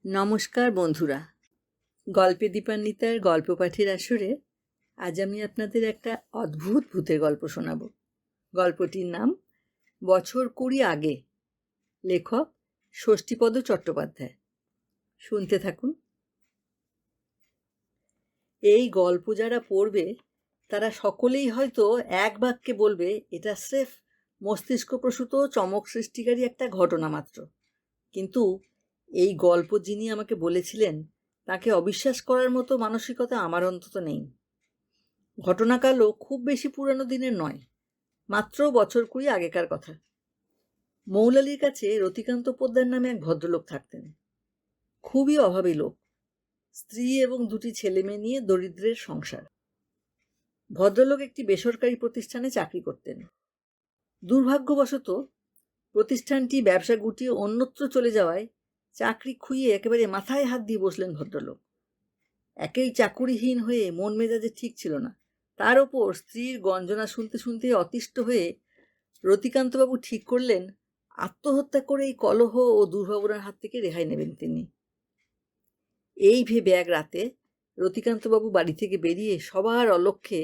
নমস্কার বন্ধুরা, গল্পে দীপান্বিতার গল্প পাঠের আসরে আজ আমি আপনাদের একটা অদ্ভুত ভূতের গল্প শোনাব। গল্পটির নাম বছর 20 আগে। লেখক ষষ্ঠীপদ চট্টোপাধ্যায়। শুনতে থাকুন। এই গল্প যারা পড়বে তারা সকলেই হয়তো এক বাক্যে বলবে এটা স্রেফ মস্তিষ্কপ্রসূত চমক সৃষ্টিকারী একটা ঘটনা মাত্র। কিন্তু এই গল্প যিনি আমাকে বলেছিলেন তাকে অবিশ্বাস করার মতো মানসিকতা আমার অন্তত নেই। ঘটনাকালও খুব বেশি পুরানো দিনের নয়, মাত্র বছর 20 আগেকার কথা। মৌলালির কাছে রতিকান্ত পোদ্দার নামে এক ভদ্রলোক থাকতেন। খুবই অভাবী লোক, স্ত্রী এবং 2টি ছেলে মেয়ে নিয়ে দরিদ্রের সংসার। ভদ্রলোক একটি বেসরকারি প্রতিষ্ঠানে চাকরি করতেন। দুর্ভাগ্যবশত প্রতিষ্ঠানটি ব্যবসা গুটিয়ে অন্যত্র চলে যাওয়ায় চাকরি খুইয়ে একেবারে মাথায় হাত দিয়ে বসলেন ভদ্রলোক। একেই চাকুরিহীন হয়ে মন মেজাজে ঠিক ছিল না, তার ওপর স্ত্রীর গঞ্জনা শুনতে শুনতে অতিষ্ঠ হয়ে রতিকান্তবাবু ঠিক করলেন আত্মহত্যা করে এই কলহ ও দুর্ভাবনার হাত থেকে রেহাই নেবেন তিনি। এই ভেবে এক রাতে রতিকান্তবাবু বাড়ি থেকে বেরিয়ে সবার অলক্ষ্যে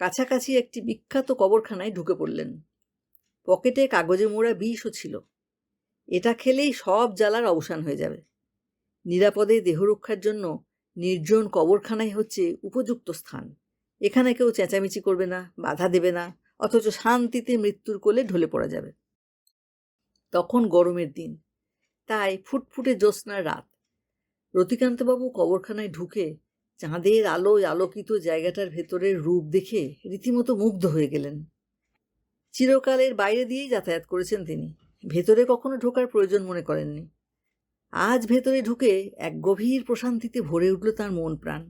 কাছাকাছি একটি বিখ্যাত কবরখানায় ঢুকে পড়লেন। পকেটে কাগজে মোড়া বিষও ছিল। এটা খেলেই সব জ্বালার অবসান হয়ে যাবে। নিরাপদে দেহরক্ষার জন্য নির্জন কবরখানাই হচ্ছে উপযুক্ত স্থান। এখানে কেউ চেঁচামেচি করবে না, বাধা দেবে না, অথচ শান্তিতে মৃত্যুর কোলে ঢলে পড়া যাবে। তখন গরমের দিন, তাই ফুটফুটে জ্যোৎস্নার রাত। রতিকান্তবাবু কবরখানায় ঢুকে চাঁদের আলোয় আলোকিত জায়গাটার ভেতরের রূপ দেখে রীতিমতো মুগ্ধ হয়ে গেলেন। চিরকালের বাইরে দিয়েই যাতায়াত করেছেন তিনি, ভেতরে কখনো ঢোকার প্রয়োজন মনে করেননি। আজ ভেতরে ঢুকে এক গভীর প্রশান্তিতে ভরে উঠল তার মন প্রাণ।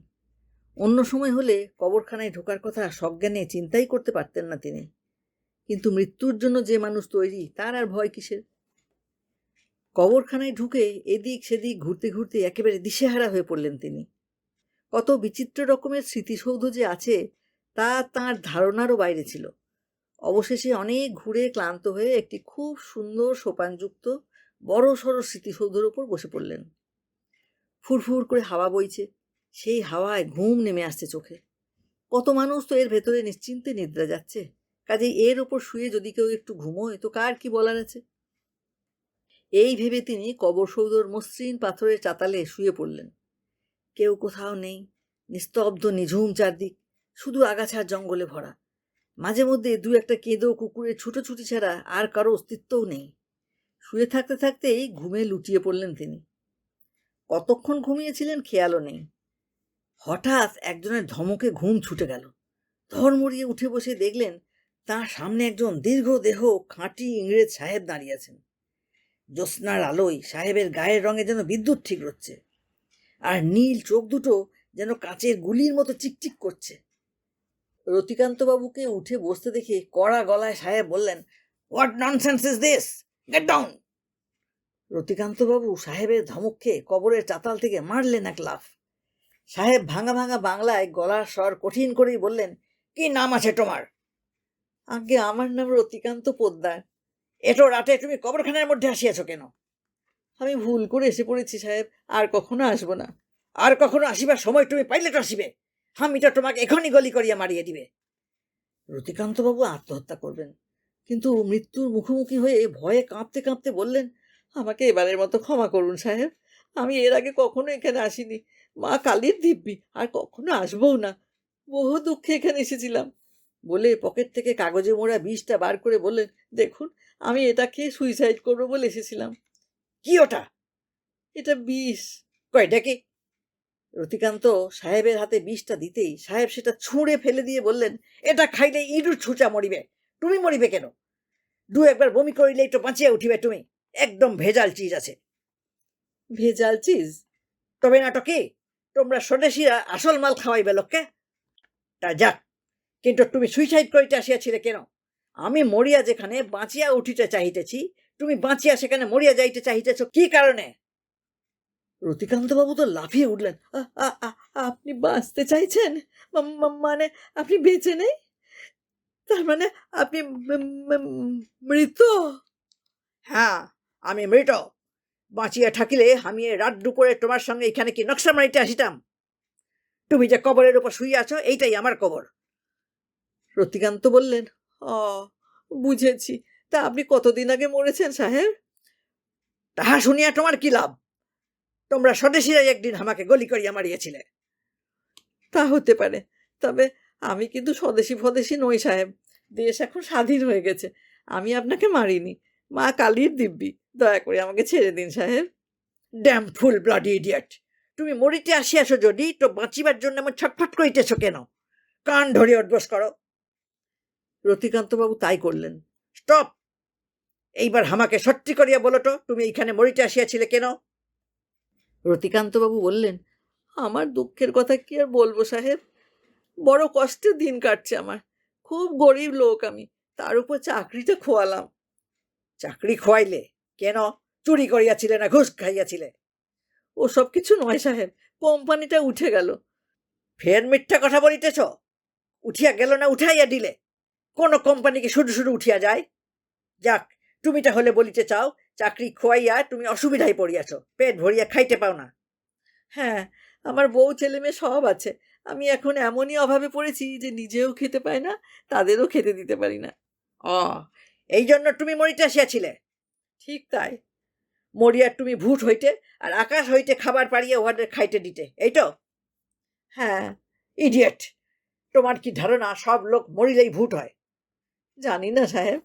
অন্য সময় হলে কবরখানায় ঢোকার কথা সজ্ঞানে চিন্তাই করতে পারতেন না তিনি। কিন্তু মৃত্যুর জন্য যে মানুষ তৈরি, তার আর ভয় কিসের? কবরখানায় ঢুকে এদিক সেদিক ঘুরতে ঘুরতে একেবারে দিশেহারা হয়ে পড়লেন তিনি। কত বিচিত্র রকমের স্মৃতিসৌধ যে আছে তা তাঁর ধারণারও বাইরে ছিল। অবশেষে অনেক ঘুরে ক্লান্ত হয়ে একটি খুব সুন্দর সোপানযুক্ত বড় সড়ো স্মৃতিসৌধের ওপর বসে পড়লেন। ফুরফুর করে হাওয়া বইছে, সেই হাওয়ায় ঘুম নেমে আসছে চোখে। কত মানুষ তো এর ভেতরে নিশ্চিন্তে নিদ্রা যাচ্ছে, কাজেই এর ওপর শুয়ে যদি কেউ একটু ঘুমোয় তো কার কি বলার আছে। এই ভেবে তিনি কবরসৌধর মসৃণ পাথরের চাতালে শুয়ে পড়লেন। কেউ কোথাও নেই, নিস্তব্ধ নিঝুম চারদিক, শুধু আগাছার জঙ্গলে ভরা। মাঝে মধ্যে 2-1টা কেঁদো কুকুরের ছুটোছুটি ছাড়া আর কারো অস্তিত্বও নেই। শুয়ে থাকতে থাকতেই ঘুমে লুটিয়ে পড়লেন তিনি। কতক্ষণ ঘুমিয়েছিলেন খেয়ালও নেই। হঠাৎ একজনের ধমকে ঘুম ছুটে গেল। ধড়মড়িয়ে উঠে বসে দেখলেন তার সামনে একজন দীর্ঘদেহ খাঁটি ইংরেজ সাহেব দাঁড়িয়ে আছেন। জ্যোৎস্নার আলোয় সাহেবের গায়ের রঙে যেন বিদ্যুৎ ঠিক হচ্ছে, আর নীল চোখ দুটো যেন কাচের গুলির মতো চিকচিক করছে। রতিকান্তবাবুকে উঠে বসতে দেখে কড়া গলায় সাহেব বললেন, what nonsense is this, get down. রতিকান্তবাবু সাহেবের ধমক খেয়ে কবরের চাতাল থেকে মারলেন এক লাফ। সাহেব ভাঙা ভাঙা বাংলায় গলার স্বর কঠিন করেই বললেন, কি নাম আছে তোমার? আগে আমার নাম রতিকান্ত পোদ্দার। এটো রাতে তুমি কবরখানার মধ্যে আসিয়াছ কেন? আমি ভুল করে এসে পড়েছি সাহেব, আর কখনো আসবো না। আর কখনো আসিবার সময় তুমি পাইলে তো আসিবে, হামিটা তোমাকে এখনই গলি করিয়া মারিয়ে দিবে। রতিকান্তবাবু আত্মহত্যা করবেন, কিন্তু মৃত্যুর মুখোমুখি হয়ে ভয়ে কাঁপতে কাঁপতে বললেন, আমাকে এবারের মতো ক্ষমা করুন সাহেব, আমি এর আগে কখনো এখানে আসিনি। মা কালীর দিব্যি, আর কখনো আসবও না। বহু দুঃখে এখানে এসেছিলাম। বলে পকেট থেকে কাগজে মোড়া বিষটা বার করে বললেন, দেখুন, আমি এটা খেয়ে সুইসাইড করবো বলে এসেছিলাম। কি ওটা? এটা বিষ। কয়টা কি? রতিকান্ত সাহেবের হাতে বিষটা দিতেই সাহেব সেটা ছুঁড়ে ফেলে দিয়ে বললেন, এটা খাইলে ইঁদুর ছুঁচা মরিবে, তুমি মরিবে কেন? 2-1বার বমি করিলেই তো বাঁচিয়া উঠিবে তুমি। একদম ভেজাল চিজ আছে। ভেজাল চিজ? তবে নাটক কি? তোমরা স্বদেশীরা আসল মাল খাওয়াইবে লোককে। তা যাক, কিন্তু তুমি সুইসাইড করিতে আসিয়াছিলে কেন? আমি মরিয়া যেখানে বাঁচিয়া উঠিতে চাহিতেছি, তুমি বাঁচিয়া সেখানে মরিয়া যাইতে চাহিতেছ কি কারণে? রতিকান্তবাবু তো লাফিয়ে উঠলেন, আপনি বাঁচতে চাইছেন? মানে আপনি বেঁচে নেই? তার মানে আপনি মৃত? হ্যাঁ, আমি মৃত। বাঁচিয়া থাকিলে আমি এ রাত দুপুরে তোমার সঙ্গে এখানে কি নকশা মারিতে আসিতাম? তুমি যে কবরের উপর শুয়ে আছো, এইটাই আমার কবর। রতিকান্ত বললেন, অ বুঝেছি। তা আপনি কতদিন আগে মরেছেন সাহেব? তাহা শুনিয়া তোমার কি লাভ? তোমরা স্বদেশীরাই একদিন আমাকে গলি করিয়া মারিয়াছিলে। তা হতে পারে, তবে আমি কিন্তু স্বদেশী ফদেশী নই সাহেব। দেশ এখন স্বাধীন হয়ে গেছে। আমি আপনাকে মারিনি, মা কালীর দিব্যি। দয়া করে আমাকে ছেড়ে দিন সাহেব। ড্যাম ফুল ব্লাডি ইডিয়েট! তুমি মরিতে আসিয়াছ যদি, তো বাঁচিবার জন্য এমন ছটফট করিতেছ কেন? কান ধরে উঠবস করো। রতিকান্তবাবু তাই করলেন। স্টপ! এইবার আমাকে সত্যি করিয়া বলো তো, তুমি এইখানে মরিতে আসিয়াছিলে কেন? রতিকান্তবাবু বললেন, আমার দুঃখের কথা কি আর বলবো সাহেব। বড় কষ্টে দিন কাটছে আমার। খুব গরিব লোক আমি, তার উপর চাকরিটা খোয়ালাম। চাকরি খোয়াইলে? কেন? চুরি করিয়াছিলে না ঘুষ খাইয়াছিলে? ওসব কিছু নয় সাহেব, কোম্পানিটা উঠে গেল। ফের মিথ্যা কথা বলিতেছ? উঠিয়া গেল না উঠাইয়া দিলে? কোন কোম্পানিকে শুধু শুধু উঠিয়া যায়? যাক, তুমি তাহলে বলিতে চাও চাকরি খোয়াইয়া তুমি অসুবিধায় পড়িয়াছ, পেট ভরিয়া খাইতে পাও না। হ্যাঁ, আমার বউ ছেলে মেয়ে সব আছে। আমি এখন এমনই অভাবে পড়েছি যে নিজেও খেতে পাই না, তাদেরও খেতে দিতে পারি না। অ, এই জন্য তুমি মরিতে আসিয়াছিলে? ঠিক তাই। মরিয়া তুমি ভূত হইতে আর আকাশ হইতে খাবার পাড়িয়া উহাদের খাইতে দিতে, এই তো? হ্যাঁ। ইডিয়েট! তোমার কি ধারণা সব লোক মরিলেই ভূত হয়? জানি না সাহেব।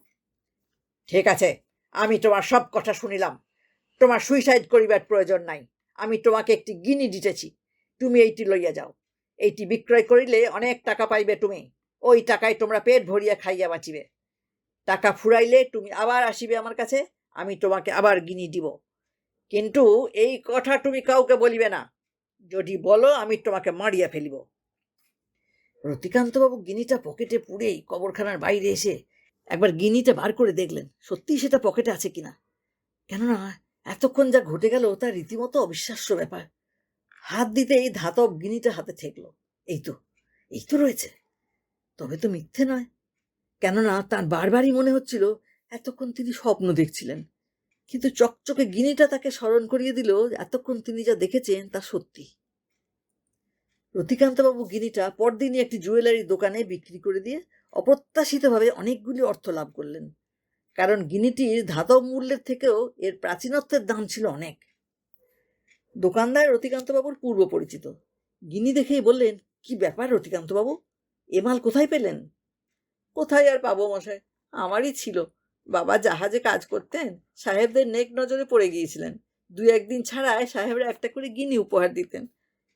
ঠিক আছে, আমি তোমার সব কথা শুনিলাম। তোমার সুইসাইড করিবার প্রয়োজন নাই। আমি তোমাকে একটি গিনি দিতেছি, তুমি এইটি লইয়া যাও। এইটি বিক্রয় করিলে অনেক টাকা পাইবে তুমি। ওই টাকায় তোমরা পেট ভরিয়া খাইয়া বাঁচিবে। টাকা ফুরাইলে তুমি আবার আসিবে আমার কাছে, আমি তোমাকে আবার গিনি দিব। কিন্তু এই কথা তুমি কাউকে বলিবে না। যদি বলো, আমি তোমাকে মারিয়া ফেলিব। রতিকান্তবাবু গিনিটা পকেটে পুরেই কবরখানার বাইরে এসে একবার গিনিটা বার করে দেখলেন সত্যিই সেটা পকেটে আছে কিনা। কেননা এতক্ষণ যা ঘটে গেল তা রীতিমতো অবিশ্বাস্য ব্যাপার। হাত দিতেই ধাতব গিনিটা হাতে ঠেকলো। এই তো, এই তো রয়েছে। তবে তো মিথ্যে নয়। কেননা তার বারবারই মনে হচ্ছিল এতক্ষণ তিনি স্বপ্ন দেখছিলেন। কিন্তু চকচকে গিনিটা তাকে স্মরণ করিয়ে দিল এতক্ষণ তিনি যা দেখেছেন তা সত্যি। রতিকান্তবাবু গিনিটা পরদিনই একটি জুয়েলারির দোকানে বিক্রি করে দিয়ে অপ্রত্যাশিতভাবে অনেকগুলি অর্থ লাভ করলেন। কারণ গিনিটির ধাতব মূল্যের থেকেও এর প্রাচীনত্বের দাম ছিল অনেক। দোকানদার রতিকান্তবাবুর পূর্ব পরিচিত। গিনি দেখেই বললেন, কি ব্যাপার রতিকান্তবাবু, এ মাল কোথায় পেলেন? কোথায় আর পাবো মশাই, আমারই ছিল। বাবা জাহাজে কাজ করতেন, সাহেবদের নেক নজরে পড়ে গিয়েছিলেন। দু একদিন ছাড়ায় সাহেবরা একটা করে গিনি উপহার দিতেন,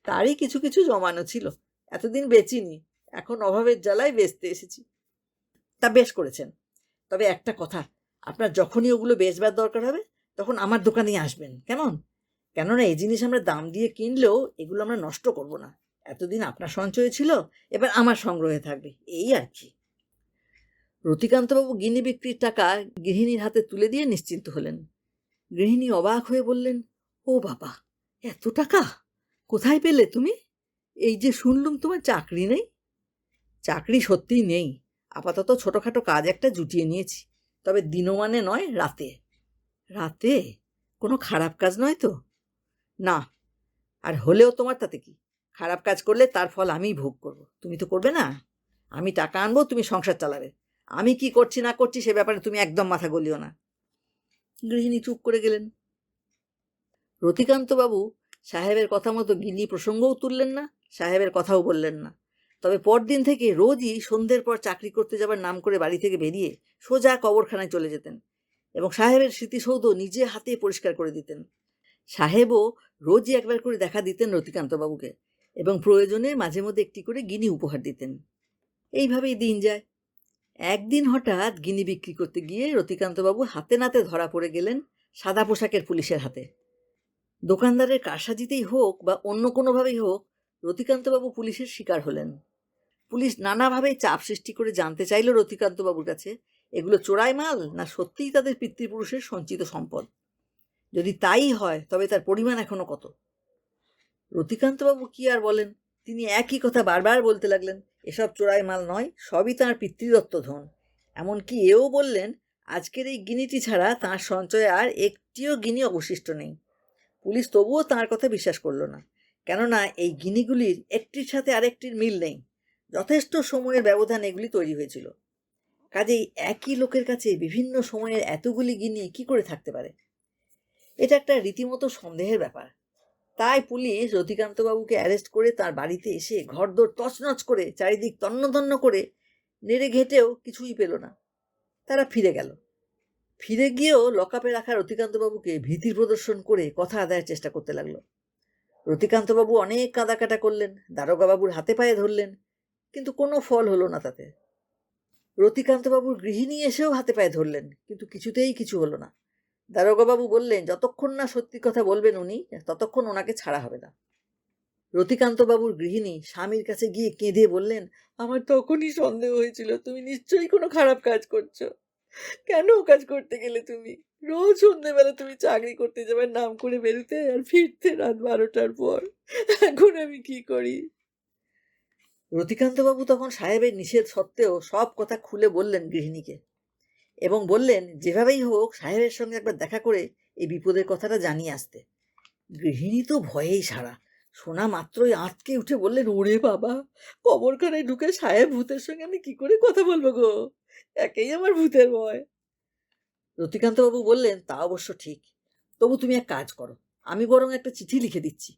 তারই কিছু কিছু জমানো ছিল। এতদিন বেচিনি, এখন অভাবের জ্বালায় বেচতে এসেছি। তা বেশ করেছেন। তবে একটা কথা, আপনার যখনই ওগুলো বেচবার দরকার হবে তখন আমার দোকানেই আসবেন, কেমন? কেননা এই জিনিস আমরা দাম দিয়ে কিনলেও এগুলো আমরা নষ্ট করব না। এতদিন আপনার সঞ্চয় ছিল, এবার আমার সংগ্রহে থাকবে, এই আর কি। রতিকান্তবাবু গিনি বিক্রির টাকা গৃহিণীর হাতে তুলে দিয়ে নিশ্চিন্ত হলেন। গৃহিণী অবাক হয়ে বললেন, ও বাবা, এত টাকা কোথায় পেলে তুমি? এই যে শুনলুম তোমার চাকরি নেই। চাকরি সত্যিই নেই, আপাতত ছোটোখাটো কাজ একটা জুটিয়ে নিয়েছি, তবে দিনমানে নয়, রাতে। রাতে? কোনো খারাপ কাজ নয় তো? না, আর হলেও তোমার তাতে কি? খারাপ কাজ করলে তার ফল আমিই ভোগ করব, তুমি তো করবে না। আমি টাকা আনবো, তুমি সংসার চালাবে। আমি কি করছি না করছি সে ব্যাপারে তুমি একদম মাথা গলিও না। গৃহিণী চুপ করে গেলেন। রতিকান্তবাবু সাহেবের কথা মতো গিনি প্রসঙ্গও তুললেন না, সাহেবের কথাও বললেন না। তবে পরদিন থেকে রোজই সন্ধ্যের পর চাকরি করতে যাবার নাম করে বাড়ি থেকে বেরিয়ে সোজা কবরখানায় চলে যেতেন এবং সাহেবের স্মৃতিসৌধ নিজে হাতে পরিষ্কার করে দিতেন। সাহেবও রোজই একবার করে দেখা দিতেন রতিকান্তবাবুকে এবং প্রয়োজনে মাঝে মধ্যে একটি করে গিনি উপহার দিতেন। এইভাবেই দিন যায়। একদিন হঠাৎ গিনি বিক্রি করতে গিয়ে রতিকান্তবাবু হাতে নাতে ধরা পড়ে গেলেন সাদা পোশাকের পুলিশের হাতে। দোকানদারের কারসাজিতেই হোক বা অন্য কোনোভাবেই হোক, রতিকান্তবাবু পুলিশের শিকার হলেন। পুলিশ নানাভাবে চাপ সৃষ্টি করে জানতে চাইল রতিকান্তবাবুর কাছে এগুলো চোরাই মাল না সত্যিই তাদের পিতৃপুরুষের সঞ্চিত সম্পদ। যদি তাই হয় তবে তার পরিমাণ এখনো কত? রতিকান্তবাবু কি আর বলেন, তিনি একই কথা বারবার বলতে লাগলেন, এসব চোরাই মাল নয়, সবই তাঁর পিতৃদত্ত ধন। এমনকি এও বললেন, আজকের এই গিনিটি ছাড়া তাঁর সঞ্চয়ে আর একটিও গিনি অবশিষ্ট নেই। পুলিশ তবুও তাঁর কথা বিশ্বাস করল না, কেননা এই গিনিগুলির একটির সাথে আরেকটির মিল নেই। যথেষ্ট সময়ের ব্যবধান এগুলি তৈরি হয়েছিল। কাজেই একই লোকের কাছে বিভিন্ন সময়ের এতগুলি গিনি কি করে থাকতে পারে? এটা একটা রীতিমতো সন্দেহের ব্যাপার। তাই পুলিশ রতিকান্তবাবুকে অ্যারেস্ট করে তার বাড়িতে এসে ঘরদোর তছনছ করে চারিদিক তন্নতন্ন করে নেড়ে ঘেঁটেও কিছুই পেল না। তারা ফিরে গেল। ফিরে গিয়েও লকআপে রাখা রতিকান্তবাবুকে ভীতির প্রদর্শন করে কথা আদায়ের চেষ্টা করতে লাগলো। রতিকান্তবাবু অনেক কাঁদাকাটা করলেন, দারোগাবাবুর হাতে পায়ে ধরলেন, কিন্তু কোনো ফল হলো না তাতে। রতিকান্তবাবুর গৃহিণী এসেও হাতে পায়ে ধরলেন, কিন্তু কিছুতেই কিছু হলো না। দারোগাবাবু বললেন যতক্ষণ না সত্যি কথা বলবেন উনি, ততক্ষণ ওনাকে ছাড়া হবে না। রতিকান্তবাবুর গৃহিণী স্বামীর কাছে গিয়ে কেঁদে বললেন, আমার তখনই সন্দেহ হয়েছিল তুমি নিশ্চয়ই কোনো খারাপ কাজ করছো। কেন কাজ করতে গেলে তুমি? রোজ সন্ধ্যেবেলা তুমি চাকরি করতে যাবার নাম করে বেরোতে আর ফিরতে রাত 12টার পর। এখন আমি কি করি? রতিকান্তবাবু তখন সাহেবের নিষেধ সত্ত্বেও সব কথা খুলে বললেন গৃহিণীকে, এবং বললেন যেভাবেই হোক সাহেবের সঙ্গে একবার দেখা করে এই বিপদের কথাটা জানিয়ে আসতে। গৃহিণী তো ভয়েই সারা। শোনা মাত্রই আঁতকে উঠে বললেন, ওরে বাবা, কবরখানায় ঢুকে সাহেব ভূতের সঙ্গে আমি কি করে কথা বলবো গো? একেই আমার ভূতের ভয়। রতিকান্তবাবু বললেন, তা অবশ্য ঠিক, তবু তুমি এক কাজ করো, আমি বরং একটা চিঠি লিখে দিচ্ছি,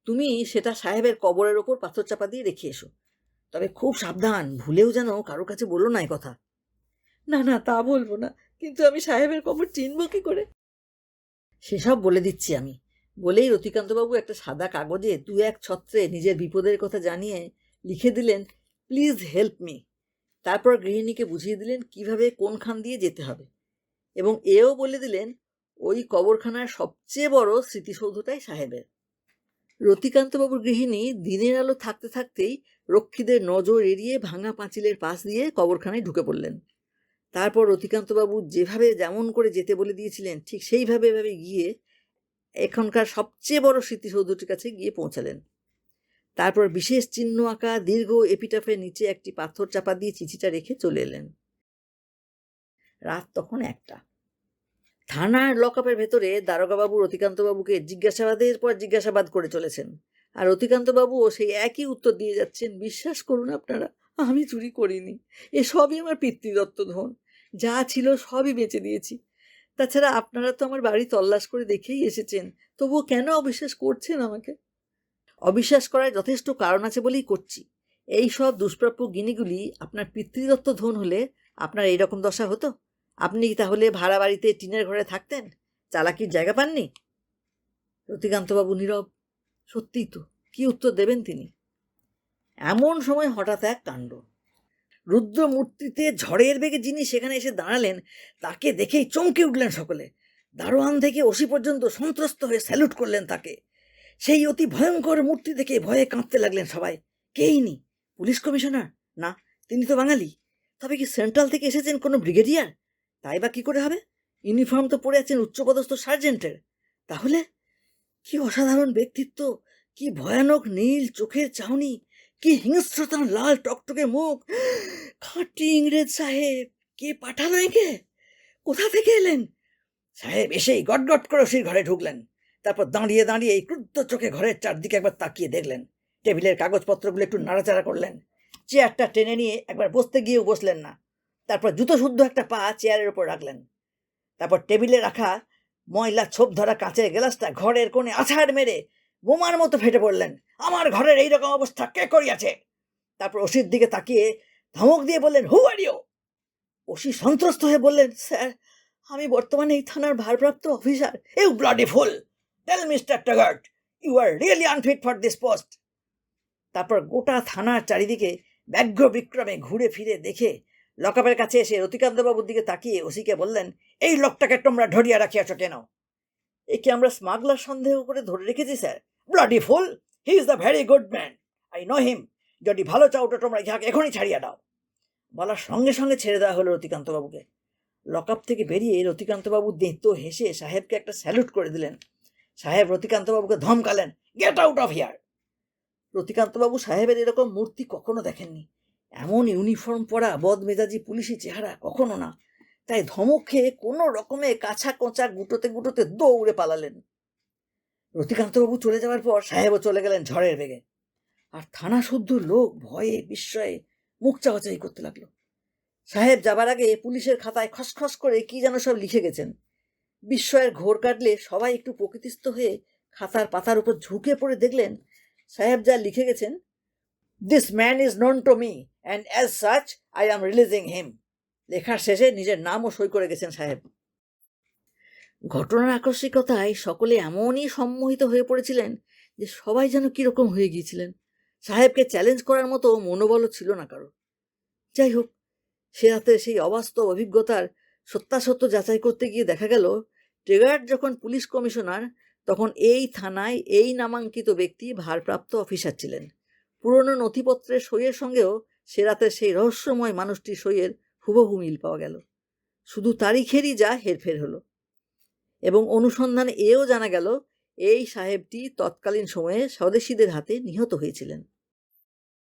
তুমি সেটা সাহেবের কবরের ওপর পাথর চাপা দিয়ে রেখে এসো। তবে খুব সাবধান, ভুলেও যেন কারোর কাছে বললো না এই কথা। না না, তা বলবো না, কিন্তু আমি সাহেবের কবর চিনব কি করে? সেসব বলে দিচ্ছি আমি, বলেই রতিকান্তবাবু একটা সাদা কাগজে দু এক ছত্রে নিজের বিপদের কথা জানিয়ে লিখে দিলেন, প্লিজ হেল্প মি। তারপর গৃহিণীকে বুঝিয়ে দিলেন কিভাবে কোনখান দিয়ে যেতে হবে, এবং এও বলে দিলেন ওই কবরখানার সবচেয়ে বড় স্মৃতিসৌধটাই সাহেবের। রতিকান্তবাবুর গৃহিণী দিনের আলো থাকতে থাকতেই রক্ষীদের নজর এড়িয়ে ভাঙা পাঁচিলের পাশ দিয়ে কবরখানায় ঢুকে পড়লেন। তারপর রতিকান্তবাবু যেভাবে যেমন করে যেতে বলে দিয়েছিলেন ঠিক সেইভাবে গিয়ে এখনকার সবচেয়ে বড় স্মৃতিসৌধটির কাছে গিয়ে পৌঁছালেন। তারপর বিশেষ চিহ্ন আঁকা দীর্ঘ এপিটাফের নিচে একটি পাথর চাপা দিয়ে চিঠিটা রেখে চলে এলেন। রাত তখন 1টা। থানার লকআপের ভেতরে দারোগাবাবু রতিকান্তবাবুকে জিজ্ঞাসাবাদের পর জিজ্ঞাসাবাদ করে চলেছেন, আর রতিকান্তবাবুও সেই একই উত্তর দিয়ে যাচ্ছেন, বিশ্বাস করুন আপনারা, আমি চুরি করিনি, এসবই আমার পিতৃদত্ত ধন, যা ছিল সবই বেচে দিয়েছি। তাছাড়া আপনারা তো আমার বাড়ি তল্লাশ করে দেখেই এসেছেন, তবুও কেন অবিশ্বাস করছেন আমাকে? অবিশ্বাস করার যথেষ্ট কারণ আছে বলেই করছি। এই সব দুষ্প্রাপ্য গিনিগুলি আপনার পিতৃদত্ত ধন হলে আপনার এইরকম দশা হতো? আপনি কি তাহলে ভাড়া বাড়িতে টিনের ঘরে থাকতেন? চালাকির জায়গা পাননি? রতিকান্তবাবু নীরব। সত্যিই তো, কি উত্তর দেবেন তিনি? এমন সময় হঠাৎ এক কাণ্ড। রুদ্রমূর্তিতে ঝড়ের বেগে যিনি সেখানে এসে দাঁড়ালেন তাকে দেখেই চমকে উঠলেন সকলে। দারোয়ান থেকে ওসি পর্যন্ত সন্ত্রস্ত হয়ে স্যালুট করলেন তাকে। সেই অতি ভয়ঙ্কর মূর্তি দেখে ভয়ে কাঁপতে লাগলেন সবাই। কেই নি? Police commissioner? না, তিনি তো বাঙালি। তবে কি সেন্ট্রাল থেকে এসেছেন কোনো ব্রিগেডিয়ার? তাই বা কি করে হবে? ইউনিফর্ম তো পরে আছেন উচ্চপদস্থ সার্জেন্টের। তাহলে কি অসাধারণ ব্যক্তিত্ব, কি ভয়ানক নীল চোখের চাহনি, কি হিংস্রতার লাল টকটকে মুখ! খাঁটি ইংরেজ সাহেব! কে পাঠালো একে? কোথা থেকে এলেন? সাহেব এসেই গটগট করে ওসির ঘরে ঢুকলেন। তারপর দাঁড়িয়ে দাঁড়িয়ে এই ক্রুদ্ধ চোখে ঘরের চারদিকে একবার তাকিয়ে দেখলেন। টেবিলের কাগজপত্রগুলো একটু নাড়াচাড়া করলেন। চেয়ারটা টেনে নিয়ে একবার বসতে গিয়েও বসলেন না। তারপর জুতো শুদ্ধ একটা পা চেয়ারের ওপর রাখলেন। তারপর টেবিলে রাখা ময়লা ছোপ ধরা কাঁচের গ্লাসটা ঘরের কোণে আছাড় মেরে বোমার মতো ফেটে পড়লেন। আমার ঘরের এইরকম অবস্থা কে করিয়াছে? তারপর ওসির দিকে তাকিয়ে ধমক দিয়ে বললেন, হু আর ইউ? ওসি সন্ত্রস্ত হয়ে বললেন, স্যার, আমি বর্তমানে এই থানার ভারপ্রাপ্ত officer. You bloody fool! Tell Mister Taggart, you are really unfit for this post. তারপর গোটা থানার চারিদিকে ব্যগ্র বিক্রমে ঘুরে ফিরে দেখে লকআপের কাছে এসে রতিকান্তবাবুর দিকে তাকিয়ে ওসিকে বললেন, এই লোকটাকে তোমরা ধরিয়া রাখিয়াছ কেন? একে আমরা স্মাগলার সন্দেহ করে ধরে রেখেছি sir. Bloody fool! He is the very good man, I know him. যদি ভালো চাও তো তোমরা ইহাকে এখনই ছাড়িয়া দাও। বলার সঙ্গে সঙ্গে ছেড়ে দেওয়া হলো রতিকান্তবাবুকে। লকআপ থেকে বেরিয়ে রতিকান্তবাবু দেঁতো হেসে সাহেবকে একটা স্যালুট করে দিলেন। সাহেব রতিকান্তবাবুকে ধমকালেন, গেট আউট অফ হিয়ার। রতিকান্তবাবু সাহেবের এরকম মূর্তি কখনো দেখেননি। এমন ইউনিফর্ম পরা বদমেজাজি পুলিশি চেহারা কখনো না। তাই ধমক খেয়ে কোনো রকমে কাছা কোঁচা গুটোতে গুটোতে দৌড়ে পালালেন। রতিকান্তবাবু চলে যাওয়ার পর সাহেবও চলে গেলেন ঝড়ের বেগে। আর থানা শুদ্ধ লোক ভয়ে বিস্ময়ে মুখ চাওয়াচাই করতে লাগলো। সাহেব যাবার আগে পুলিশের খাতায় খসখস করে কি যেন সব লিখে গেছেন। বিস্ময়ের ঘোর কাটলে সবাই একটু প্রকৃতিস্থ হয়ে খাতার পাতার উপর ঝুঁকে পড়ে দেখলেন সাহেব যা লিখে গেছেন, this man is known to me and as such I am releasing him. লেখার শেষে নিজের নামও সই করে গেছেন সাহেব। ঘটনার আকস্মিকতায় সকলে এমনই সম্মোহিত হয়ে পড়েছিলেন যে সবাই যেন কিরকম হয়ে গিয়েছিলেন। সাহেবকে চ্যালেঞ্জ করার মতো মনোবলও ছিল না কারো। যাই হোক, সে রাতে সেই অবাস্তব অভিজ্ঞতার সত্যাসত্য যাচাই করতে গিয়ে দেখা গেল ট্রেগার্ড যখন পুলিশ কমিশনার তখন এই থানায় এই নামাঙ্কিত ব্যক্তি ভারপ্রাপ্ত অফিসার ছিলেন। পুরনো নথিপত্রের সইয়ের সঙ্গেও সে রাতের সেই রহস্যময় মানুষটির সইয়ের হুবহু মিল পাওয়া গেল। শুধু তারিখেরই যা হেরফের হলো। এবং অনুসন্ধানে এও জানা গেল এই সাহেবটি তৎকালীন সময়ে স্বদেশীদের হাতে নিহত হয়েছিলেন।